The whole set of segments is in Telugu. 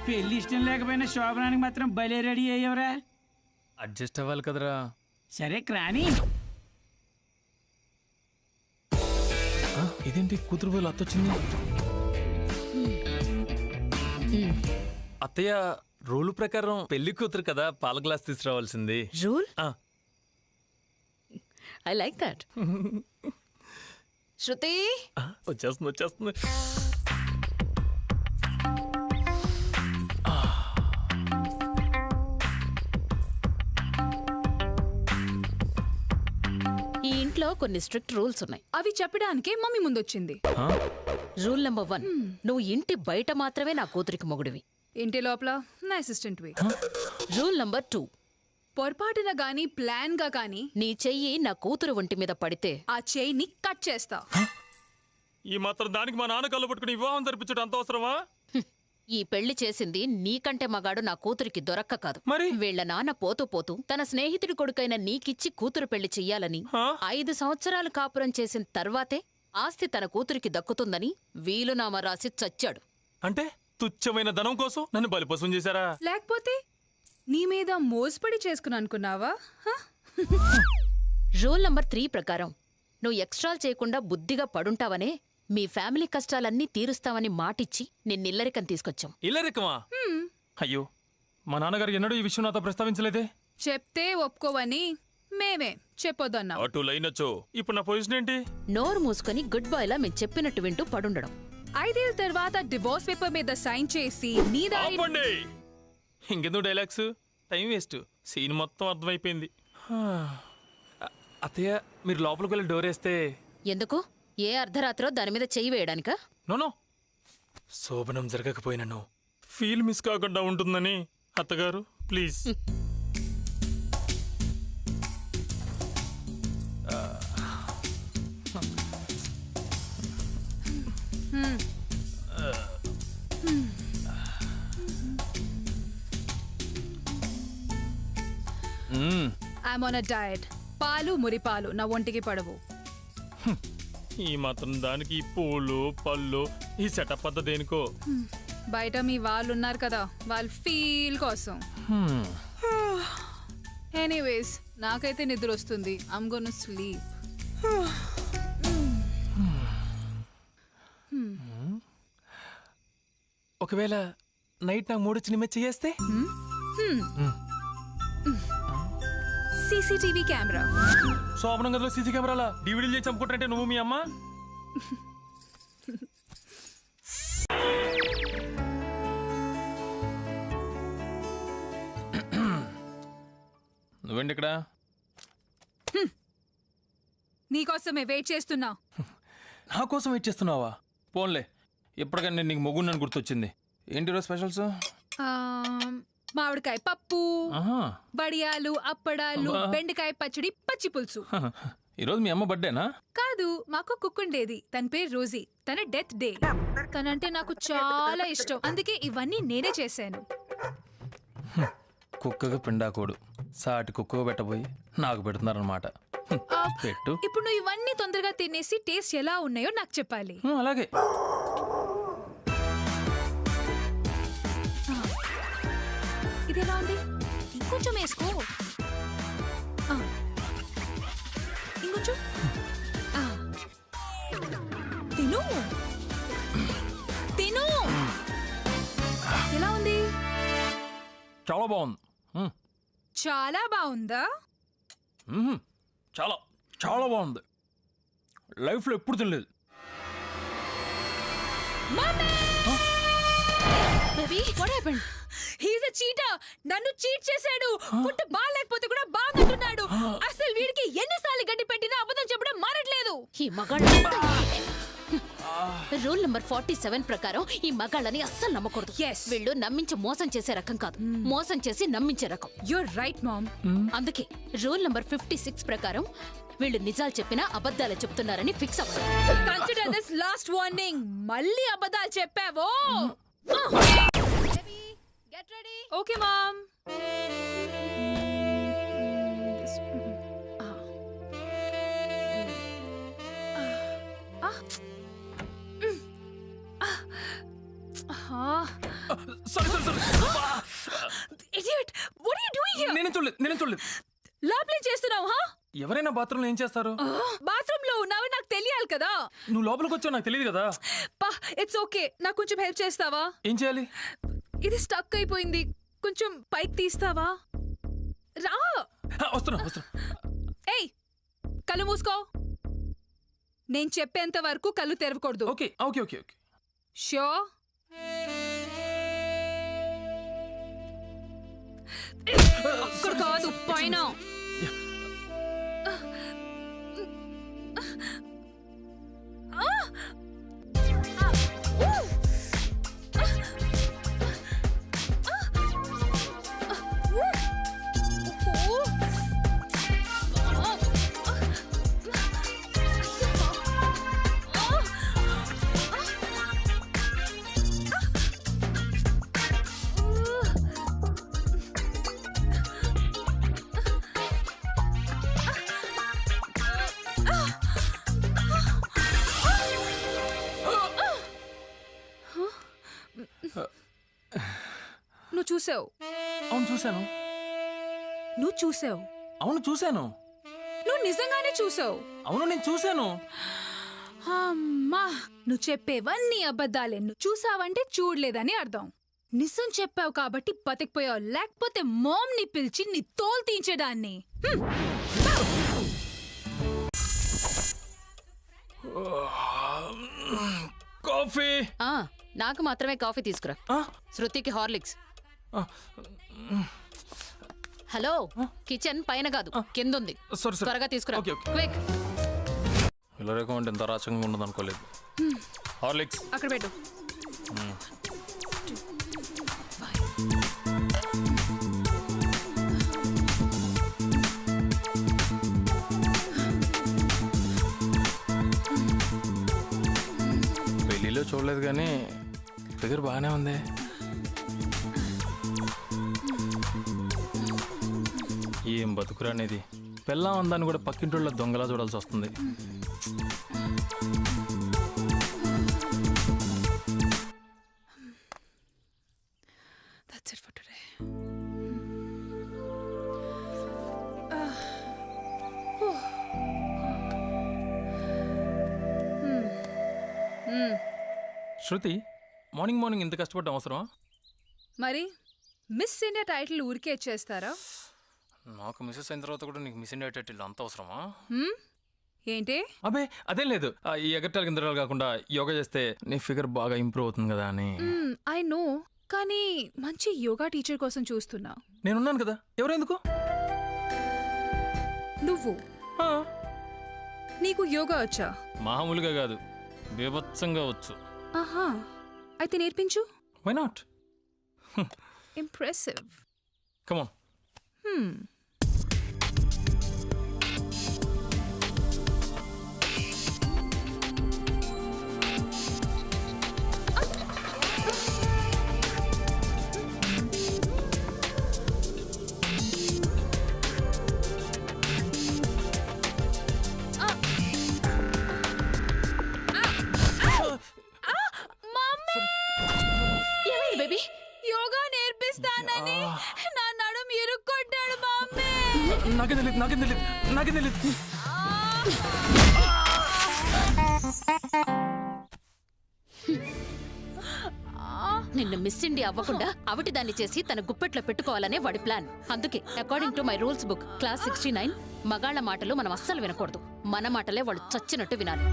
పెళ్లి ఇష్టం లేకపోయినా శోభనానికి మాత్రం భలే రెడీ అయ్యవరా. అడ్జస్ట్ అవ్వాలి కదరా. సరే క్రాని. ఇదేంటి కూతురు పోయి అత్తొచ్చింది? అత్తయ్య రూల్ ప్రకారం పెళ్లి కూతురు కదా పాల గ్లాస్ తీసుకురావాల్సింది. Rule? I like that. Shruti వచ్చేస్తుంది. ఈ ఇంట్లో కొన్ని స్ట్రిక్ట్ రూల్స్ ఉన్నాయి. అవి చెప్పడానికే మమ్మీ ముందొచ్చింది. రూల్ నెంబర్ 1, నువ్వు ఇంటి బయట మాత్రమే నా కూతురికి మొగుడివి. ఇంటి లోపల నా అసిస్టెంట్ వి. రూల్ నెంబర్ 2, పొరపాటున గాని ప్లాన్ గా గాని నీ చెయ్యి నా కూతురు ఒంటి మీద పడితే ఆ చెయ్యిని కట్ చేస్తా. ఈ మాత్రం దానికి మా నాన్న కళ్ళు పట్టుకుని వివాహం జరిపించడం అంత అవసరమా? ఈ పెళ్లి చేసింది నీకంటే మగాడు నా కూతురికి దొరక్క కాదు. మరి వీళ్ల నాన్న పోతూ పోతూ తన స్నేహితుడి కొడుకైన నీకిచ్చి కూతురు పెళ్లి చెయ్యాలని 5 సంవత్సరాలు కాపురం చేసిన తర్వాతే ఆస్తి తన కూతురికి దక్కుతుందని వీలునామా రాసి చచ్చాడు. అంటే తుచ్చమైన ధనం కోసం నన్ను బలిపశం చేశారా? లేకపోతే నీ మీద మోసపడి చేసుకుని అనుకున్నావా? రూల్ నంబర్ 3 ప్రకారం నువ్వు ఎక్స్ట్రాల్ చేయకుండా బుద్ధిగా పడుంటావనే మీ ఫ్యామిలీ కష్టాలన్నీ తీరుస్తావని మాటిచ్చి నిన్నిల్లరికం తీసుకొచ్చాం. ఇల్లరికమా? అయ్యో, మా నాన్నగారు ఎన్నడూ ఈ విషయం నాతో ప్రస్తావించలేదే. చెప్తే ఒప్పుకోవని మేమే చెప్పొద్దన్నా. అటు లైనొచ్చు. ఇప్పుడు నా పొజిషన్ ఏంటి? నోరు మూసుకొని గుడ్ బాయ్ లా మేము చెప్పినట్టు వింటూ పడుండడం. 5 ఏళ్ల తర్వాత డివోర్స్ పేపర్ మీద సైన్ చేసి నీ దారి. ఇంకెందుకు డైలాగ్స్? Time waste. సీన్ మొత్తం అర్థమైపోయింది. అత్తయ్య, మీరు లోపలికి వెళ్ళి డోర్ వేస్తే. ఎందుకు? ఏ అర్ధరాత్రో దాని మీద చెయ్యి వేయడానికా? నోనో, శోభనం జరగకపోయినను ఫీల్ మిస్ కాకుండా ఉంటుందని. అత్తగారు please. I'm on a diet. పాలు మురిపాలు నా ఒంటికి పడవు. ఈ మాత్రం దానికి ఈ పూలు పళ్ళు ఈ సెటప్ అంతా దేనికో. బయట మీ వాళ్ళు ఉన్నారు కదా, వాళ్ళ ఫీల్ కోసం. ఎనీవేస్, నాకైతే నిద్ర వస్తుంది. I'm gonna sleep. ఒకవేళ నైట్ నాకు మూడు చిన్న చేస్తే సీసీటీవీ కెమెరా. శోభనం గదిలో సీసీ కెమెరాలా డివిడీలు చేసి చంపుకుంటారంటే నువ్వు మీ అమ్మ. నువ్వేంటి ఇక్కడ? నీకోసమే వెయిట్ చేస్తున్నా. నా కోసం వెయిట్ చేస్తున్నావా? పోన్లే, ఇప్పటికైనా నేను నీకు మొగ్గున్నాను గుర్తొచ్చింది. ఏంటి రోజు స్పెషల్స్? మామిడికాయ పప్పు, బడియాలు, అప్పడాలు, బెండకాయ పచ్చడి, పచ్చి పులుసు. ఈరోజు మీ అమ్మ బర్త్డేనా? కాదు, మాకు కుక్కుండేది. తన పేరు రోజీ. తన డెత్ డే. తనంటే నాకు చాలా ఇష్టం, అందుకే ఇవన్నీ నేనే చేశాను. కుక్కగా పిండాకోడు, సాటి కుక్కగా పెట్టబోయి నాకు పెడుతున్నారనమాట. పెట్టు. ఇప్పుడు నువ్వు ఇవన్నీ తొందరగా తినేసి టేస్ట్ ఎలా ఉన్నాయో నాకు చెప్పాలి. అలాగే. ఇది ఎలా ఉంది? ఇంకొంచెం వేసుకో. ఇంకొంచెం తిను తిను. ఎలా ఉంది? చాలా బాగుంది. చాలా బాగుందా? చాలా చాలా బాగుంది. లైఫ్లో ఎప్పుడు తినలేదు. Baby, what happened? He's a cheater. నన్ను చీట్ చేశాడు. ఫుడ్ బాగాలేకపోతే కూడా బాగుంటున్నాడు. అసలు వీడికి ఎన్నిసార్లు గడ్డి పెట్టినా అబద్ధం చెప్పడం మారట్లేదు. ఈ మగాళ్ళ రూల్ నంబర్ 47 ప్రకారం ఈ మగాళ్ళని అస్సలు నమ్మకూడదు. వీళ్ళు నమ్మించి మోసం చేసే రకం కాదు, మోసం చేసి నమ్మించే రకం. You're right mom. అందుకే రూల్ నంబర్ 56 ప్రకారం వీళ్ళు నిజాలు చెప్పినా అబద్ధాలు చెప్తున్నారని ఫిక్స్ అవ్వాలి. Consider this last warning. మళ్ళీ అబద్ధాలు చెప్పావో? Get ready. Okay mom. Sorry idiot what are you doing here? నేనే చూడలేదు లోపలేం చేస్తున్నావు? ఎవరైనా బాత్రూంలో ఏం చేస్తారు? బాత్రూమ్ లో ఉన్నావు నాకు తెలియాలి కదా. నువ్వు లోపలికి వచ్చావు నాకు తెలియదు కదా. పా ఇట్స్ ఓకే, నాకు కొంచెం హెల్ప్ చేస్తావా? ఏం చేయాలి? ఇది స్టక్ అయిపోయింది, కొంచెం పైకి తీస్తావా? రా. వస్తున్నా. ఏయ్ కళ్ళు మూసుకో. నేను చెప్పేంత వరకు కళ్ళు తెరవకూడదు. ఓకే. షో అక్కడ కాదు, పైన. నువ్వు చూసావు. అవును చూశాను. నువ్వు చూసావు. అవును చూశాను. నువ్వు నిజంగానే చూసావు. అవును నేను చూశాను. అమ్మా, నువ్వు చెప్పేవన్నీ అబద్ధాలే. నువ్వు చూసావంటే చూడలేదని అర్థం. నిజం చెప్పావు కాబట్టి బతికిపోయావు, లేకపోతే మామ్ని పిలిచి నీ తోలు తీయించేదాన్ని. కాఫీ. నాకు మాత్రమే కాఫీ తీసుకురా. శృతికి హార్లిక్స్. హలో, కిచెన్ పైన కాదు కిందుంది. సారీ. త్వరగా తీసుకురా. ఓకే. క్విక్. ఇలా రేకంటే ఎంత రాచకంగా ఉండదు అనుకోలేదు. హార్లిక్స్ అక్కడ పెట్టు. పెళ్ళిలో చూడలేదు కానీ ఫిగర్ బాగానే ఉంది. ఏం బతుకురా అనేది. పెళ్ళాం అందాన్ని కూడా పక్కింటోళ్ళ దొంగలా చూడాల్సి వస్తుంది. That's it for today. Shruti, morning ఇంత కష్టపడ్డం అవసరమా? మరి మిస్ ఇండియా టైటిల్ ఊరికే ఇచ్చేస్తారా? నాకు మిస్సెస్ అయిన తర్వాత కూడా నీకు మిస్ ఇండియా టైటిల్ అంత అవసరమా? ఏంటి? అబే అదేం లేదు. ఈ ఎగట్టాలు గిందరాలు కాకుండా యోగా చేస్తే నీ ఫిగర్ బాగా ఇంప్రూవ్ అవుతుంది కదా అని. ఐ నో, కానీ మంచి యోగా టీచర్ కోసం చూస్తున్నా. నేనున్నాను కదా, ఎవరెందుకు? నువ్వు నీకు యోగా వచ్చా? మామూలుగా కాదు, బీభత్సంగా వచ్చు. ఆహా, అయితే నేర్పించు. Why not? Impressive. Come on. ఏమైంది బేబీ? యోగా నేర్పిస్తానని నా నడుము ఇరుక్కొట్టాడు మమ్మీ. నాకేం తెలియదు. నిన్ను మిస్ ఇండియా అవ్వకుండా అవిటి దాన్ని చేసి తన గుప్పెట్లో పెట్టుకోవాలనే వాడి ప్లాన్. అందుకే according to my rules book class 69 మగాళ్ళ మాటలు మనం అస్సలు వినకూడదు. మన మాటలే వాళ్ళు చచ్చినట్టు వినాలి.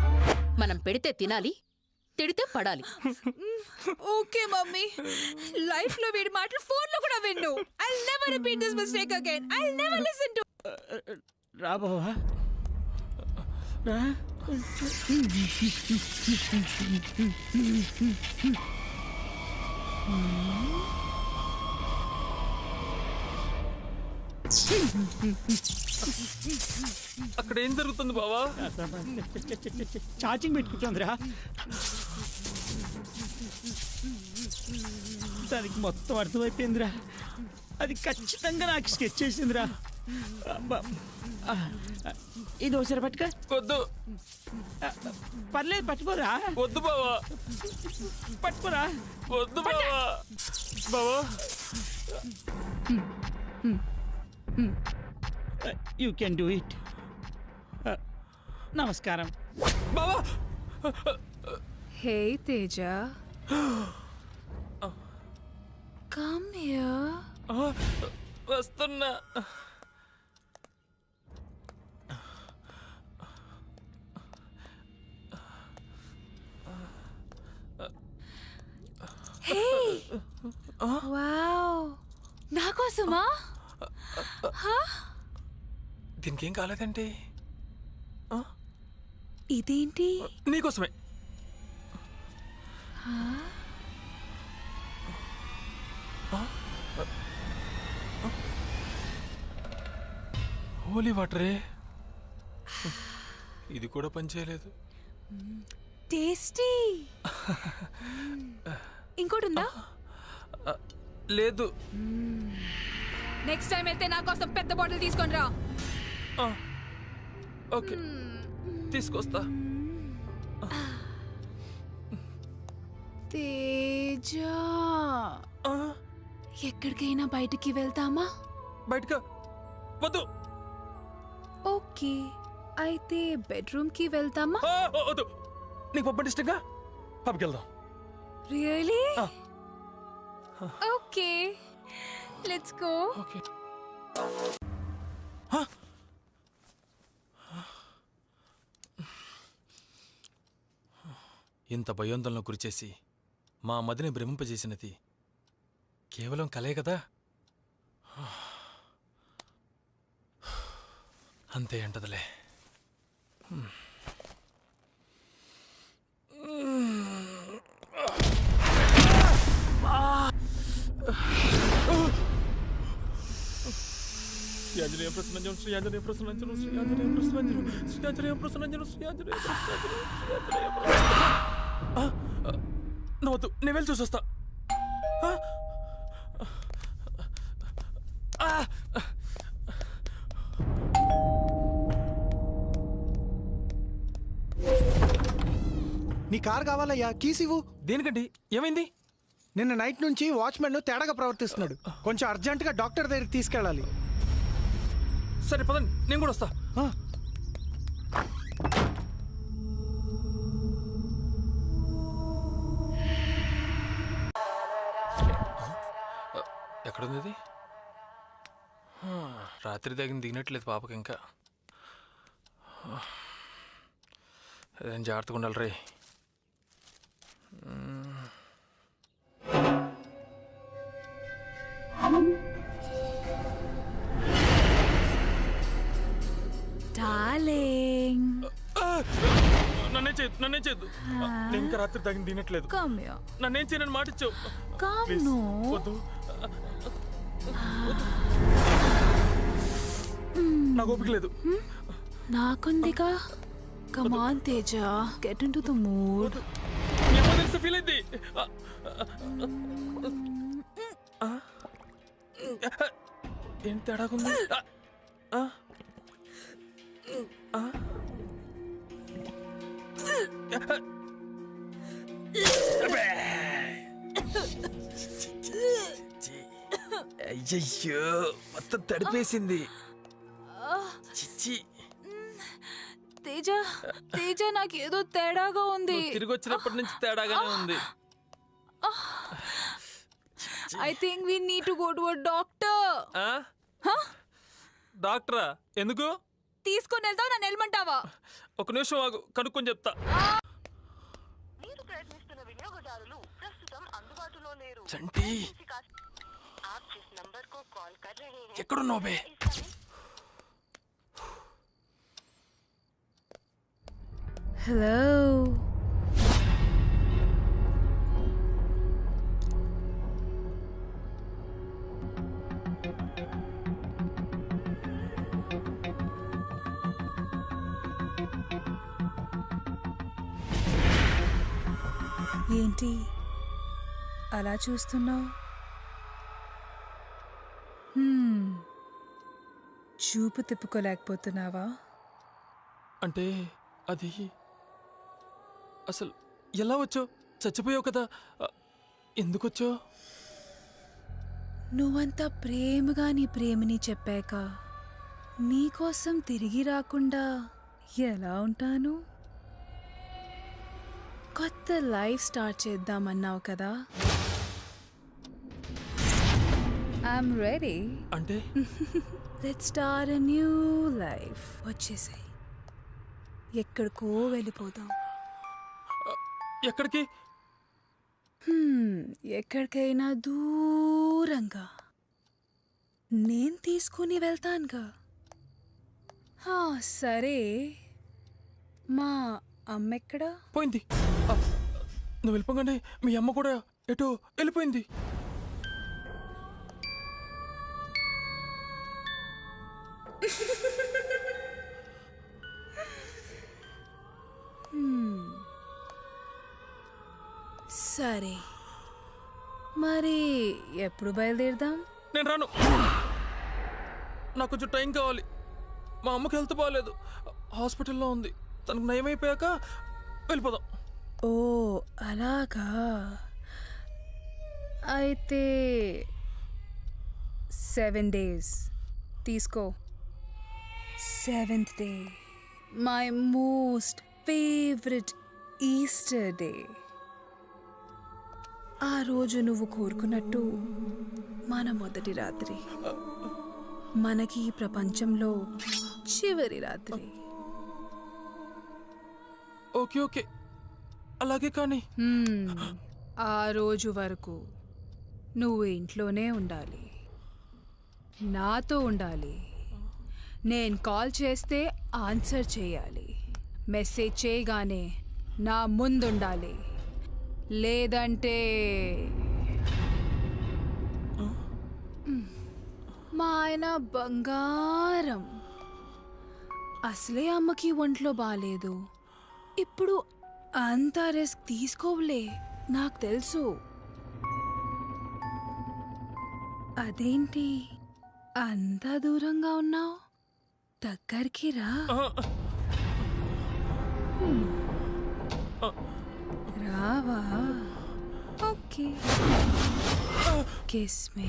మనం పెడితే తినాలి, తిడితే పడాలి. ఓకే మమ్మీ, లైఫ్ లో వీడి మాటలు ఫోన్ లో కూడా విన్ను. I'll never repeat this mistake again. I'll never listen to. రా బావా రా. అక్కడ ఏం జరుగుతుంది బావా? ఛార్జింగ్ పెట్టుకుంటుందిరా. దానికి మొత్తం అర్థమైపోయిందిరా. అది ఖచ్చితంగా నాకు స్కెచ్ చేసిందిరా. ఇది ఒకసారి పట్టుక. వద్దు. పర్లేదు పట్టుకోరా. వద్దు బావా. పట్టుకోరా. వద్దు బావా. బావా యూ కెన్ డూ ఇట్. నమస్కారం. బావా హే తేజ, కమ్ హియర్. వస్తున్నా. హే వావ్, నా కోసమా? దీనికి ఏం కాలేదండి. ఇదేంటి? నీకోసమే. హోలీ వాటరే. ఇది కూడా పనిచేయలేదు. టేస్టీ. ఇంకోటి ఉందా? లేదు. నెక్స్ట్ టైం అయితే నా కోసం పెద్ద బాటిల్ తీసుకొని రా. ఓకే, తీసుకొస్తా. తేజ, ఎక్కడికైనా బయటికి వెళ్తామా? బయటగా వద్దు. ఓకే, అయితే బెడ్రూమ్ కి వెళ్తామా? వద్దు. నీకు పప్పు ఇష్టంగా పబ్కి వెళ్దాం. Really? Okay, let's go. Okay. ఇంత భయోందనలో గురిచేసి మా మదిని భ్రమింపజేసినది కేవలం కలే కదా. అంతే అంటదిలే. శ్రీయాంజనేయ ప్రసన్నంజనం, శ్రీయాంజనేయ ప్రసన్నంజనం, శ్రీయాంజనేయ ప్రసన్నంజనం, శ్రీయాంజనేయ ప్రసన్నంజనం, శ్రీయాంజనేయ నవ్వద్దు, నేను వెళ్ళి చూసొస్తా. నీ కార్ కావాలయ్యా, కీస్ ఇవ్వు. దేనికండి? ఏమైంది? నిన్న నైట్ నుంచి వాచ్మెన్ తేడాగా ప్రవర్తిస్తున్నాడు. కొంచెం అర్జెంటుగా డాక్టర్ దగ్గరికి తీసుకెళ్ళాలి. సరే పదండి, నేను కూడా వస్తా. ఎక్కడుంది ఇది? రాత్రి దగ్గర దిగినట్లేదు పాపకి. ఇంకా అదేం జాగ్రత్తగా ఉండాలి రే. డార్లింగ్, నన్నేం చేయదు, నన్నేం చేయద్దు. నేను ఇంకా రాత్రి దగ్గర దిగినట్లేదు. Come here. నన్నేం చేయనని మాట ఇచ్చావు. కమ్. Please, నో, వద్దు. నాకు ఓపిక లేదు. నాకుందిగా. Come on Teja, get into the mood. తెలిసి ఫీల్ అయింది. ఏం తేడాకుంది? అయ్యయ్యో, మొత్తం తడిపేసింది. చిచ్చి. తేజ, తేజ, నాకేదో తేడాగా ఉంది. తిరిగి వచ్చినప్పటి నుంచి తేడాగానే ఉంది. I think we need to go to a doctor. డాక్టరా? ఎందుకు? తీసుకొని వెళ్తావు, నన్ను వెళ్ళమంటావా? ఒక నిమిషం ఆగు, కనుక్కొని చెప్తా. మీరు ప్రయత్నిస్తున్న వినియోగదారులు ప్రస్తుతం అందుబాటులో లేరు. చంటి, आप जिस नंबर को कॉल कर रहे हैं ఎక్కడున్నావు బే? హలో. ఏంటి అలా చూస్తున్నావు? చూపు తిప్పుకోలేకపోతున్నావా? అంటే అది అసలు ఎలా వచ్చావు? చచ్చిపోయావు కదా. ఎందుకొచ్చావు? నువ్వంత ప్రేమగా నీ ప్రేమని చెప్పాక నీకోసం తిరిగి రాకుండా ఎలా ఉంటాను? కొత్త లైఫ్ స్టార్ట్ చేద్దామన్నావు కదా, ఐఎమ్ రెడీ. అంటే let's start a new life. వచ్చేసాయి, ఎక్కడికో వెళ్ళిపోదాం. ఎక్కడికి? ఎక్కడికైనా దూరంగా నేను తీసుకుని వెళ్తానుగా. సరే, మా అమ్మ ఎక్కడా? పోయింది. నువ్వు వెళ్ళిపోగానే మీ అమ్మ కూడా ఎటో వెళ్ళిపోయింది. సరే, మరి ఎప్పుడు బయలుదేరదాం? నేను రాను. నాకు కొంచెం టైం కావాలి. మా అమ్మకి హెల్త్ బాగాలేదు, హాస్పిటల్లో ఉంది. తనకు నయమైపోయాక వెళ్ళిపోదాం. ఓ అలాగా. అయితే 7 days తీసుకో. 7th day, my most favourite Easter day. ఆ రోజు నువ్వు కోరుకున్నట్టు మన మొదటి రాత్రి, మనకి ఈ ప్రపంచంలో చివరి రాత్రి. ఓకే ఓకే, అలాగే. కానీ ఆ రోజు వరకు నువ్వు ఇంట్లోనే ఉండాలి, నాతో ఉండాలి. నేను కాల్ చేస్తే ఆన్సర్ చేయాలి, మెసేజ్ చేయగానే నా ముందుండాలి. లేదంటే మా ఆయన బంగారం. అసలే అమ్మకి ఒంట్లో బాగాలేదు, ఇప్పుడు అంత రిస్క్ తీసుకోవలే, నాకు తెలుసు. అదేంటి అంత దూరంగా ఉన్నావు? దగ్గరికి రా. రావా? Okay, kiss me.